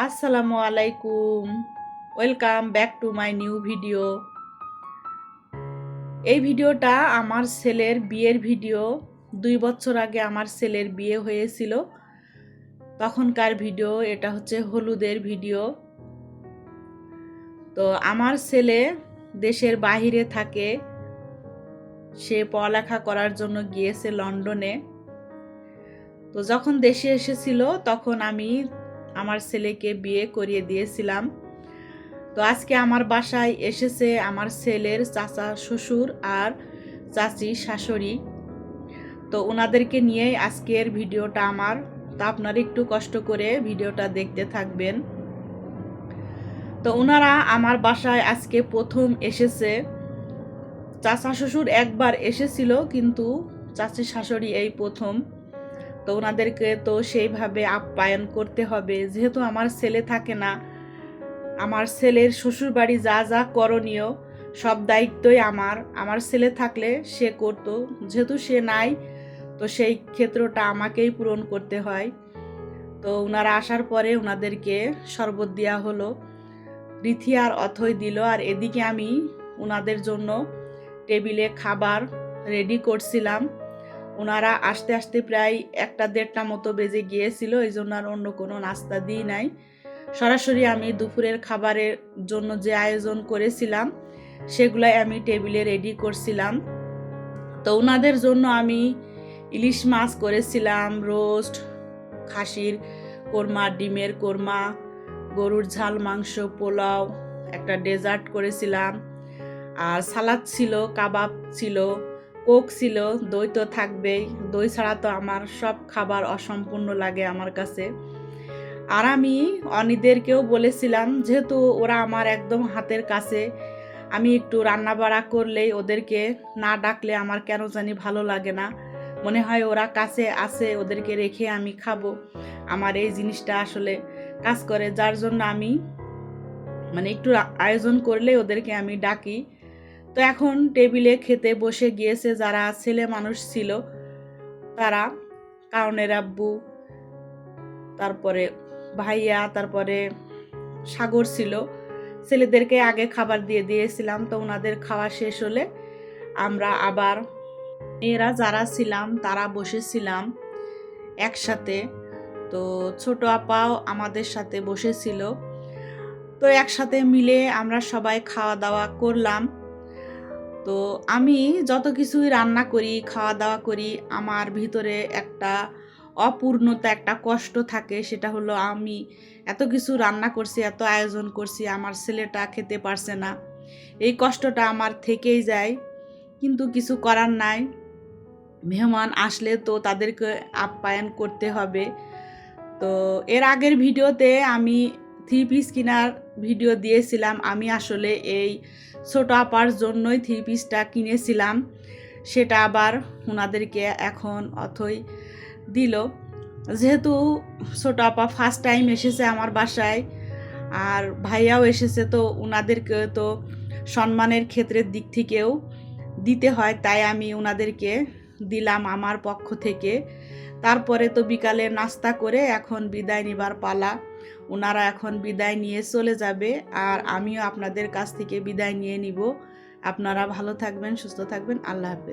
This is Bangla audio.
আসসালামু আলাইকুম, welcome back to my new video. এই ভিডিওটা আমার ছেলের বিয়ের ভিডিও। 2 বছর আগে আমার ছেলের বিয়ে হয়েছিল, তখনকার ভিডিও। এটা হচ্ছে হলুদের ভিডিও। তো আমার ছেলে দেশের বাহিরে থাকে, সে পড়ালেখা করার জন্য গিয়েছে লন্ডনে। তো যখন দেশে এসেছিল তখন আমি আমার ছেলেকে বিয়ে করিয়ে দিয়েছিলাম। তো আজকে আমার বাসায় এসেছে আমার ছেলের চাচা শ্বশুর আর চাচি শাশুড়ি। তো ওনাদেরকে নিয়েই আজকের ভিডিওটা আমার। তো আপনারা একটু কষ্ট করে ভিডিওটা দেখতে থাকবেন। তো ওনারা আমার বাসায় আজকে প্রথম এসেছে। চাচা শ্বশুর একবার এসেছিল, কিন্তু চাচি শাশুড়ি এই প্রথম। তো ওনাদেরকে তো সেইভাবে আপ্যায়ন করতে হবে, যেহেতু আমার ছেলে থাকে না। আমার ছেলের শ্বশুরবাড়ি যা যা করণীয় সব দায়িত্বই আমার ছেলে থাকলে সে করত, যেহেতু সে নাই তো সেই ক্ষেত্রটা আমাকেই পূরণ করতে হয়। তো ওনারা আসার পরে ওনাদেরকে শরবত দেওয়া হলো, রীতি আর অথই দিল। আর এদিকে আমি ওনাদের জন্য টেবিলে খাবার রেডি করছিলাম। ওনারা আসতে আসতে প্রায় 1-1:30 মতো বেজে গিয়েছিল, এই জন্য আর অন্য কোনো নাস্তা দিই নাই। সরাসরি আমি দুপুরের খাবারের জন্য যে আয়োজন করেছিলাম সেগুলাই আমি টেবিলে রেডি করছিলাম। তো ওনাদের জন্য আমি ইলিশ মাছ করেছিলাম, রোস্ট, খাসির কোরমা, ডিমের কোরমা, গরুর ঝাল মাংস, পোলাও, একটা ডেজার্ট করেছিলাম, আর সালাদ ছিল, কাবাব ছিল, কোক ছিল, দই তো থাকবেই। দই ছাড়া তো আমার সব খাবার অসম্পূর্ণ লাগে আমার কাছে। আর আমি অনিদেরকেও বলেছিলাম, যেহেতু ওরা আমার একদম হাতের কাছে, আমি একটু রান্না বাড়া করলেই ওদেরকে না ডাকলে আমার কেন জানি ভালো লাগে না। মনে হয় ওরা কাছে আছে, ওদেরকে রেখে আমি খাবো। আমার এই জিনিসটা আসলে কাজ করে, যার জন্য আমি একটু আয়োজন করলে ওদেরকে আমি ডাকি। তো এখন টেবিলে খেতে বসে গিয়েছে যারা ছেলে মানুষ ছিল তারা, কারণের আব্বু, তারপরে ভাইয়া, তারপরে সাগর ছিল। ছেলেদেরকে আগে খাবার দিয়ে দিয়েছিলাম। তো ওনাদের খাওয়া শেষ হলে আমরা আবার মেয়েরা যারা ছিলাম তারা বসেছিলাম একসাথে। তো ছোট আপাও আমাদের সাথে বসেছিল। তো একসাথে মিলে আমরা সবাই খাওয়া দাওয়া করলাম। তো আমি যত কিছুই রান্না করি, খাওয়া দাওয়া করি, আমার ভিতরে একটা অপূর্ণতা, একটা কষ্ট থাকে। সেটা হলো আমি এত কিছু রান্না করছি, এত আয়োজন করছি, আমার ছেলেটা খেতে পারছে না। এই কষ্টটা আমার থেকেই যায়, কিন্তু কিছু করার নাই। মেহমান আসলে তো তাদেরকে আপ্যায়ন করতে হবে। তো এর আগের ভিডিওতে আমি 3 পিস কেনার ভিডিও দিয়েছিলাম। আমি আসলে এই ছোট আপার জন্যই 3 পিসটা কিনেছিলাম। সেটা আবার ওনাদেরকে এখন অথই দিল। যেহেতু ছোট আপা ফার্স্ট টাইম এসেছে আমার বাসায়, আর ভাইয়াও এসেছে, তো ওনাদেরকে তো সম্মানের ক্ষেত্রের দিক থেকেও দিতে হয়, তাই আমি ওনাদেরকে দিলাম আমার পক্ষ থেকে। তারপরে তো বিকালে নাস্তা করে এখন বিদায় নিবার পালা। ওনারা এখন বিদায় নিয়ে চলে যাবে, আর আমিও আপনাদের কাছ থেকে বিদায় নিয়ে নিব। আপনারা ভালো থাকবেন, সুস্থ থাকবেন। আল্লাহ হাফেজ।